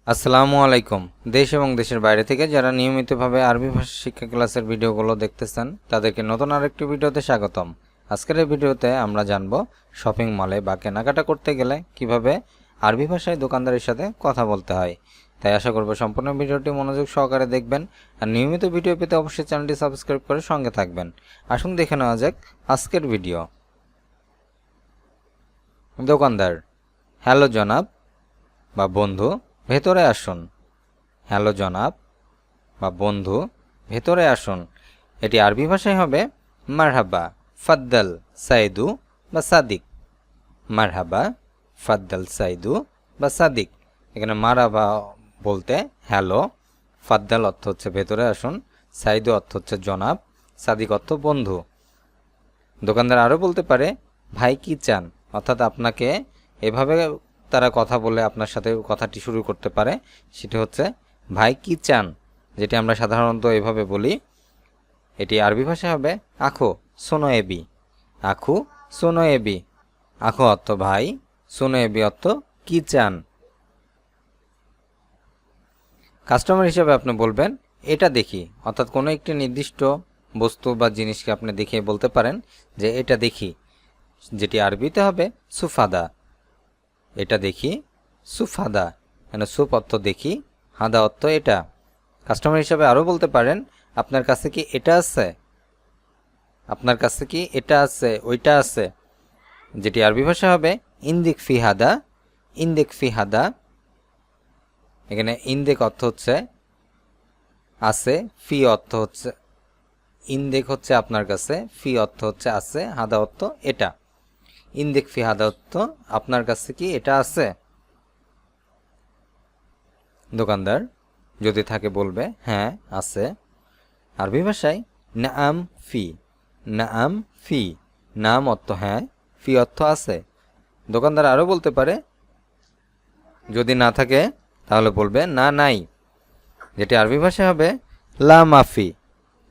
আসসালামু আলাইকুম। দেশ এবং দেশের বাইরে থেকে যারা নিয়মিতভাবে আরবি ভাষা শিক্ষা ক্লাসের ভিডিওগুলো দেখতেছেন তাদেরকে নতুন আরেকটি ভিডিওতে স্বাগতম। আজকের এই ভিডিওতে আমরা জানব শপিং মলে বা কেনাকাটা করতে গেলে কিভাবে আরবি ভাষায় দোকানদারের সাথে কথা বলতে হয়। তাই আশা করব সম্পূর্ণ ভিডিওটি মনোযোগ সহকারে দেখবেন আর নিয়মিত ভিডিও পেতে অবশ্যই চ্যানেলটি সাবস্ক্রাইব করে সঙ্গে থাকবেন। আসুন দেখে নেওয়া যাক আজকের ভিডিও। দোকানদার: হ্যালো জনাব বা বন্ধু, ভেতরে আসুন। হ্যালো জনাব বা বন্ধু, ভেতরে আসুন। এটি আরবি ভাষায় হবে মারহাবা, ফাদ্দাল, সাইদু বা সাদিক। মারহাবা, ফাদ্দাল, সাইদু বা সাদিক। এখানে মারহাবা বলতে হ্যালো, ফাদ্দাল অর্থ হচ্ছে ভেতরে আসুন, সাইদু অর্থ হচ্ছে জনাব, সাদিক অর্থ বন্ধু। দোকানদার আরও বলতে পারে ভাই কি চান, অর্থাৎ আপনাকে এভাবে তারা কথা বলে আপনার সাথে কথাটি শুরু করতে পারে, সেটি হচ্ছে ভাই কি চান, যেটি আমরা সাধারণত এভাবে বলি। এটি আরবি ভাষায় হবে আখো সোনো এবি। আখু সোনো এবি। আখো অর্থ ভাই, সোনো এবি অর্থ কি চান। কাস্টমার হিসেবে আপনি বলবেন এটা দেখি, অর্থাৎ কোনো একটি নির্দিষ্ট বস্তু বা জিনিসকে আপনি দেখে বলতে পারেন যে এটা দেখি, যেটি আরবিতে হবে সুফাদা। এটা দেখি, সুফাদা। মানে সুপ অর্থ দেখি, হাদা অর্থ এটা। কাস্টমার হিসাবে আরও বলতে পারেন আপনার কাছে কি এটা আছে, আপনার কাছে কি এটা আছে, ওইটা আছে, যেটি আরবি ভাষা হবে ইন্দিক ফি হাদা। ইন্দিক ফি হাদা। এখানে ইন্দেক অর্থ হচ্ছে আছে, ফি অর্থ হচ্ছে ইন্দেক হচ্ছে আপনার কাছে, ফি অর্থ হচ্ছে আছে, হাদা অর্থ এটা। ইন্দেক ফি হাদা অর্থ আপনার কাছে কি এটা আছে। দোকানদার যদি থাকে বলবে হ্যাঁ আছে। আরবি ভাষায় নাআম ফি। নাআম ফি। নাম অর্থ হ্যাঁ, ফি অর্থ আছে। দোকানদার আরও বলতে পারে যদি না থাকে তাহলে বলবে না নাই, যেটি আরবি ভাষায় হবে লা মাফি।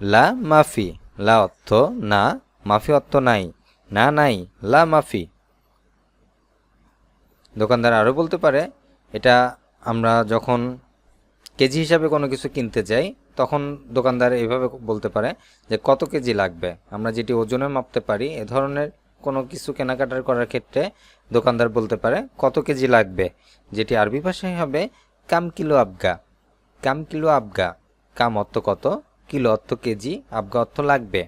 লা মাফি। লা অর্থ না, মাফি অর্থ নাই। না নাই, লা মাফি। দোকানদার আরও বলতে পারে এটা আমরা যখন কেজি হিসাবে কোনো কিছু কিনতে যাই তখন দোকানদার এইভাবে বলতে পারে যে কত কেজি লাগবে। আমরা যেটি ওজনে মাপতে পারি এ ধরনের কোনো কিছু কেনাকাটার করার ক্ষেত্রে দোকানদার বলতে পারে কত কেজি লাগবে, যেটি আরবি ভাষায় হবে কাম কিলো আবগা। কাম কিলো আবগা। কাম অর্থ কত, কিলো অর্থ কেজি, আবগা অর্থ লাগবে।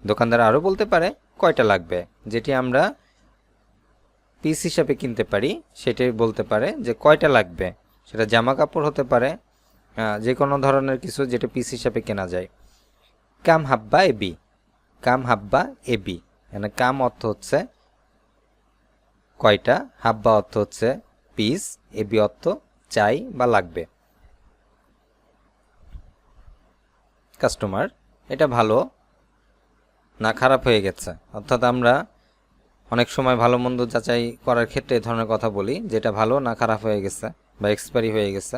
দোকানদার আরও বলতে পারে কয়টা লাগবে, যেটি আমরা পিস হিসাবে কিনতে পারি সেটাই বলতে পারে যে কয়টা লাগবে। সেটা জামা কাপড় হতে পারে, যে কোনো ধরনের কিছু যেটা পিস হিসাবে কেনা যায়। কাম হাব্বা এবি। কাম হাব্বা এবি। এখানে কাম অর্থ হচ্ছে কয়টা, হাব্বা অর্থ হচ্ছে পিস, এবি অর্থ চাই বা লাগবে। কাস্টমার: এটা ভালো না খারাপ হয়ে গেছে, অর্থাৎ আমরা অনেক সময় ভালো মন্দ যাচাই করার ক্ষেত্রে এই ধরনের কথা বলি, যেটা ভালো না খারাপ হয়ে গেছে বা এক্সপায়ারি হয়ে গেছে,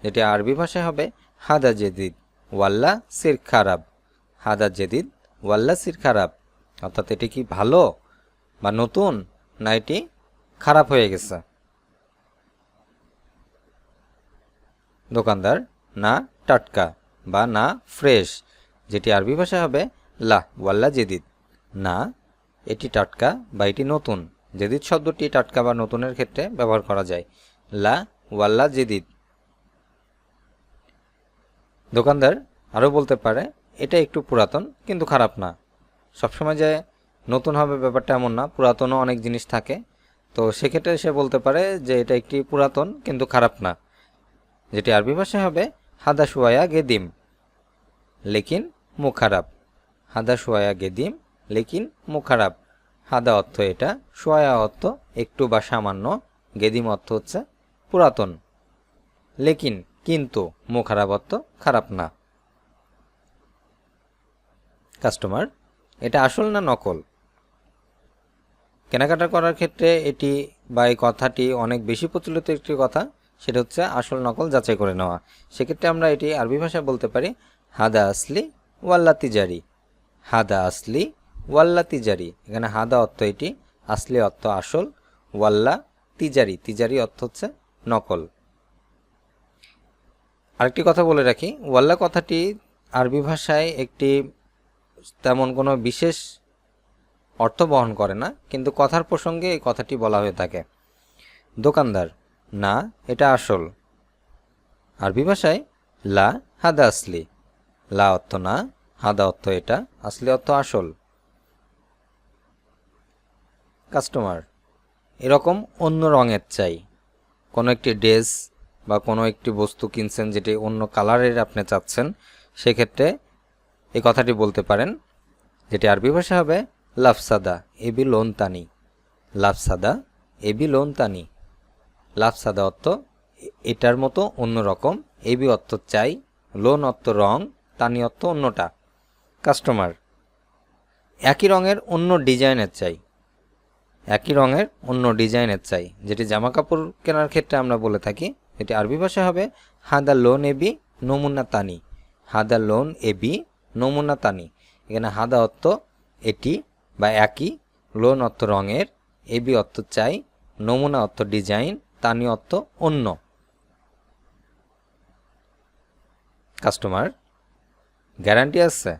যেটি আরবি ভাষায় হবে হাদা জেদিদ ওয়াল্লা সির খারাপ। হাদা জেদিদ ওয়াল্লা সির খারাপ, অর্থাৎ এটি কি ভালো বা নতুন, না এটি খারাপ হয়ে গেছে। দোকানদার: না টাটকা বা না ফ্রেশ, যেটি আরবি ভাষায় হবে লা ওয়াল্লা জেদিদ। না এটি টাটকা বা এটি নতুন। জেদিদ শব্দটি টাটকা বা নতুনের ক্ষেত্রে ব্যবহার করা যায়। লা ওয়াল্লা জেদিদ। দোকানদার আরও বলতে পারে এটা একটু পুরাতন কিন্তু খারাপ না। সবসময় যে নতুন হবে ব্যাপারটা এমন না, পুরাতনও অনেক জিনিস থাকে। তো সেক্ষেত্রে সে বলতে পারে যে এটা একটি পুরাতন কিন্তু খারাপ না, যেটি আরবি ভাষায় হবে হাদা শুয়ায়া গেদিম লেকিন মু খারাপ। হাদা শুয়ায়া গেদিম লেকিন মু খারাপ। হাদা অর্থ এটা, শুয়ায়া অর্থ একটু বা সামান্য, গেদিম অর্থ হচ্ছে পুরাতন, লেকিন কিন্তু, মু খারাপ অর্থ খারাপ না। কাস্টমার: এটা আসল না নকল। কেনাকাটা করার ক্ষেত্রে এটি বা এই কথাটি অনেক বেশি প্রচলিত একটি কথা, সেটা হচ্ছে আসল নকল যাচাই করে নেওয়া। সেক্ষেত্রে আমরা এটি আরবি ভাষায় বলতে পারি হাদা আসলি ওয়াল্লা তিজারি। হাদা আসলি ওয়াল্লা তিজারি। এখানে হাদা অর্থ এটি, আসলি অর্থ আসল, ওয়াল্লা তিজারি। তিজারি অর্থ হচ্ছে নকল। আরেকটি কথা বলে রাখি, ওয়াল্লা কথাটি আরবি ভাষায় একটি তেমন কোনো বিশেষ অর্থ বহন করে না, কিন্তু কথার প্রসঙ্গে এই কথাটি বলা হয়ে থাকে। দোকানদার, না এটা আসল। আরবি ভাষায় লা হাদা আসলি। লা অর্থ না, হাদা অর্থ এটা, আসলি অর্থ আসল। কাস্টমার, এরকম অন্য রঙের চাই। কোনো একটি ড্রেস বা কোনো একটি বস্তু কিনছেন যেটি অন্য কালারের আপনি চাচ্ছেন, সেক্ষেত্রে এই কথাটি বলতে পারেন, যেটি আরবি ভাষা হবে লাফসাদা এবি লোন তানি। লাফসাদা এবি লোন তানি। লাফসাদা অর্থ এটার মতো অন্য রকম, এবি অর্থ চাই, লোন অর্থ রং, তানি অর্থ অন্যটা। কাস্টমার, একই রঙের অন্য ডিজাইনের চাই। একই রঙের অন্য ডিজাইনের চাই, যেটি জামা কাপড় কেনার ক্ষেত্রে আমরা বলে থাকি। এটি আরবি ভাষা হবে হাদা লোন এবি নমুনা তানি। হাদা লোন এবি নমুনা তানি। এখানে হাদা অর্থ এটি বা একই, লোন অর্থ রঙের, এবি অর্থ চাই, নমুনা অর্থ ডিজাইন, তানি অর্থ অন্য। কাস্টমার, গ্যারান্টি আছে,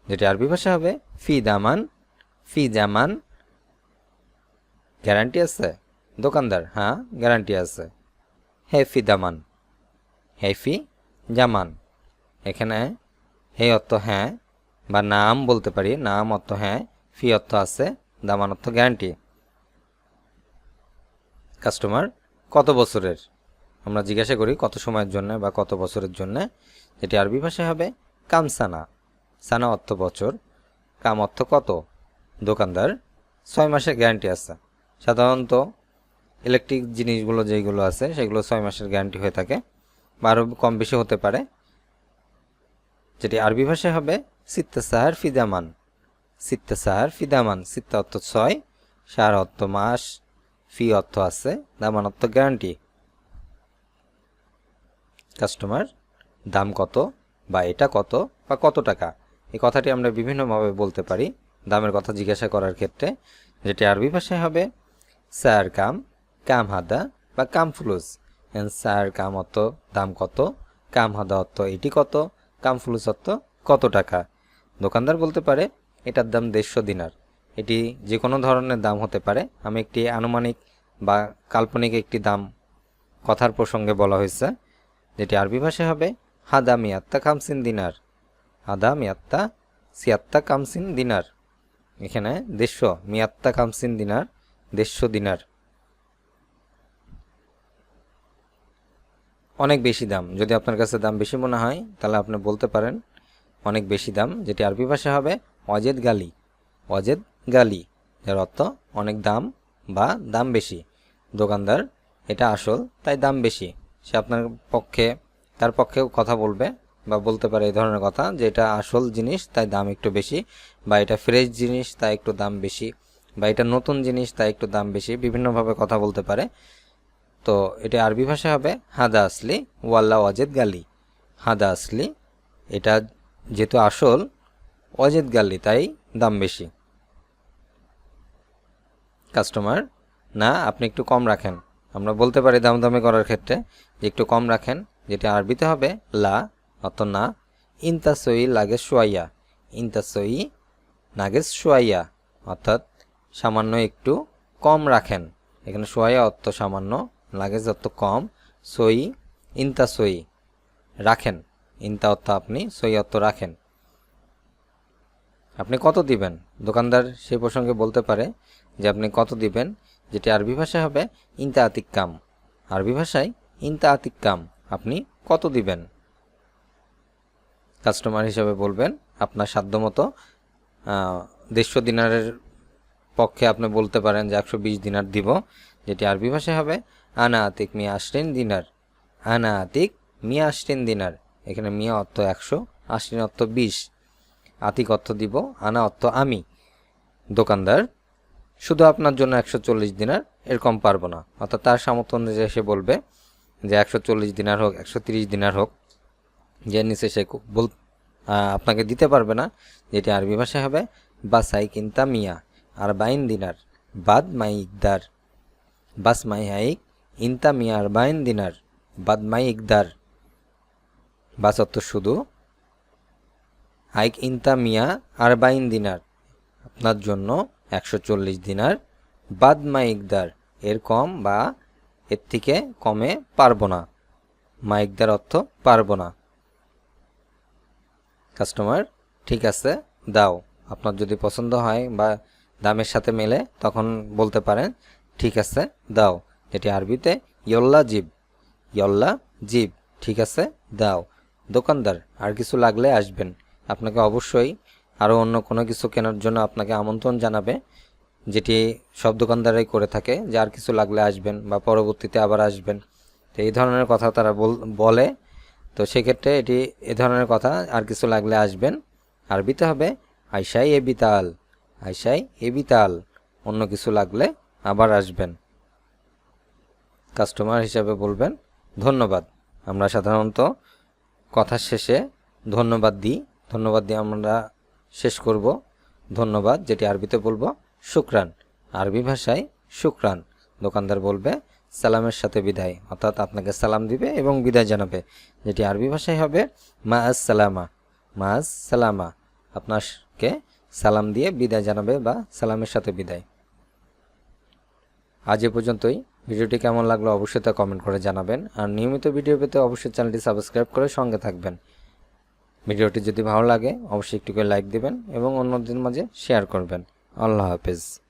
যেটি আরবি ভাষা হবে ফি দামান। ফি জামান। গ্যারান্টি আছে। দোকানদার, হ্যাঁ গ্যারান্টি আছে। হে ফি দামান। হে ফি জামান। এখানে হে অর্থ হ্যাঁ বা নাম বলতে পারি, নাম অর্থ হ্যাঁ, ফি অর্থ আছে, দামান অর্থ গ্যারান্টি। কাস্টমার, কত বছরের? আমরা জিজ্ঞাসা করি কত সময়ের জন্য বা কত বছরের জন্য, যেটি আরবি ভাষায় হবে কাম সানা। সানা অর্থ বছর, কাম অর্থ কত। দোকানদার, 6 মাসের গ্যারান্টি আছে। সাধারণত ইলেকট্রিক জিনিসগুলো যেগুলো আছে সেগুলো 6 মাসের গ্যারান্টি হয়ে থাকে, বা আরও কম বেশি হতে পারে, যেটি আরবি ভাষায় হবে সিত্তা সাহার ফিদামান। সিত্তা সাহার ফিদামান। সিত্তা অর্থ 6, সাহার অর্থ মাস, ফি অর্থ আছে, দামান অর্থ গ্যারান্টি। কাস্টমার, দাম কত বা এটা কত বা কত টাকা, এই কথাটি আমরা বিভিন্নভাবে বলতে পারি দামের কথা জিজ্ঞাসা করার ক্ষেত্রে, যেটি আরবি ভাষায় হবে স্যার কাম, কাম হাদা বা কাম ফুলুস। স্যার কাম অর্থ দাম কত, কাম হাদা অর্থ এটি কত, কাম ফুলুস অর্থ কত টাকা। দোকানদার বলতে পারে এটার দাম 150 দিনার। এটি যে কোনো ধরনের দাম হতে পারে, আমি একটি আনুমানিক বা কাল্পনিক একটি দাম কথার প্রসঙ্গে বলা হয়েছে, যেটি আরবি ভাষায় হবে হাদা মিয়াত্তা কামসিন দিনার। হাদা মিয়াত্তা সিয়াত্তা কামসিন দিনার। এখানে 150 মিয়াত্তা কামসিন দিনার, 150 দিনার। অনেক বেশি দাম, যদি আপনার কাছে দাম বেশি মনে হয় তাহলে আপনি বলতে পারেন অনেক বেশি দাম, যেটি আরবি ভাষা হবে অজেদ গালি। অজেদ গালি, যার অর্থ অনেক দাম বা দাম বেশি। দোকানদার, এটা আসল তাই দাম বেশি। সে আপনার পক্ষে, তার পক্ষেও কথা বলবে বা বলতে পারে এই ধরনের কথা, যে এটা আসল জিনিস তাই দাম একটু বেশি, বা এটা ফ্রেশ জিনিস তাই একটু দাম বেশি, বা এটা নতুন জিনিস তাই একটু দাম বেশি, বিভিন্নভাবে কথা বলতে পারে। তো এটা আরবি ভাষা হবে হাদা আসলি ওয়াল্লা ওয়াজেদ গালি। হাদা আসলি, এটা যেহেতু আসল, ওয়াজেদ গালি তাই দাম বেশি। কাস্টমার, না আপনি একটু কম রাখেন। আমরা বলতে পারি দামদামি করার ক্ষেত্রে যে একটু কম রাখেন, যেটি আরবিতে হবে লা অত না। ইনতা সই লাগে সোয়াইয়া। ইনতা সই নাগেস সোয়াইয়া, অর্থাৎ সামান্য একটু কম রাখেন। এখানে সোয়াইয়া অর্থ সামান্য, লাগেজ অর্থ কম, সই ইনতা সই রাখেন। ইনতা অর্থ আপনি, সই অর্থ রাখেন। আপনি কত দিবেন? দোকানদার সেই প্রসঙ্গে বলতে পারে যে আপনি কত দিবেন, যেটি আরবি ভাষায় হবে ইনতা আতিক কাম। আরবি ভাষায় ইনতা আতিক কাম, আপনি কত দিবেন। কাস্টমার হিসেবে বলবেন আপনার সাধ্যমতো। 150 দিনারের পক্ষে আপনি বলতে পারেন যে 120 দিনার দিব, যেটি আরবি ভাষায় হবে আনা আতিক মিয়া আশরিন দিনার। আনা আতিক মিয়া আশরিন দিনার। এখানে মিয়া অর্থ 100, আশরিন অর্থ 20, আতিক অর্থ দিব, আনা অর্থ আমি। দোকানদার, শুধু আপনার জন্য 140 দিনার, এর কম পারবো না। অর্থাৎ তার সামর্থ্য অনুযায়ী সে বলবে যে 140 দিনার হোক, 130 দিনার হোক, যে নিচে সে আপনাকে দিতে পারবে না, যেটি আরবি ভাষায় হবে বাসাই কিনতা মিয়া আর 42 দিনার বাদ মাই ইকদার। বাস মাই হাইক ইনতা মিয়া আর 42 দিনার। বাদ মাই ইকদার বাস অর্থ শুধু। আইক ইনতা মিয়া আরবাইন দিনার আপনার জন্য 140 দিনার। বাদ মাই ইকদার এর কম বা এর থেকে কমে পারবো না। মাই ইকদার অর্থ পারবো না। কাস্টমার ঠিক আছে দাও। আপনার যদি পছন্দ হয় বা দামের সাথে মেলে তখন বলতে পারেন ঠিক আছে দাও, যেটি আরবিতে ইয়ল্লা জিব। ইয়ল্লা জিব ঠিক আছে দাও। দোকানদার আর কিছু লাগলে আসবেন। আপনাকে অবশ্যই আরও অন্য কোনো কিছু কেনার জন্য আপনাকে আমন্ত্রণ জানাবে, যেটি সব দোকানদারাই করে থাকে, যে আর কিছু লাগলে আসবেন বা পরবর্তীতে আবার আসবেন। তো এই ধরনের কথা তারা বলে। তো সেক্ষেত্রে এটি এ ধরনের কথা আর কিছু লাগলে আসবেন আরবিতে হবে আইসাই এবিতাল। আইসাই এবিতাল অন্য কিছু লাগলে আবার আসবেন। কাস্টমার হিসাবে বলবেন ধন্যবাদ। আমরা সাধারণত কথার শেষে ধন্যবাদ দিই। ধন্যবাদ দিয়ে আমরা শেষ করব। ধন্যবাদ যেটি আরবিতে বলবো শুকরান। আরবি ভাষায় শুকরান। দোকানদার বলবে সালামের সাথে বিদায়, অর্থাৎ আপনাকে সালাম দিবে এবং বিদায় জানাবে, যেটি আরবি ভাষায় হবে মা আস সালামা। মা আস সালামা আপনাকে সালাম দিয়ে বিদায় জানাবে বা সালামের সাথে বিদায়। আজ এ পর্যন্তই। ভিডিওটি কেমন লাগলো অবশ্যই তা কমেন্ট করে জানাবেন। আর নিয়মিত ভিডিও পেতে অবশ্যই চ্যানেলটি সাবস্ক্রাইব করে সঙ্গে থাকবেন। ভিডিওটি যদি ভালো লাগে অবশ্যই একটু করে লাইক দিবেন এবং অন্যদের মাঝে শেয়ার করবেন। আল্লাহ হাফেজ।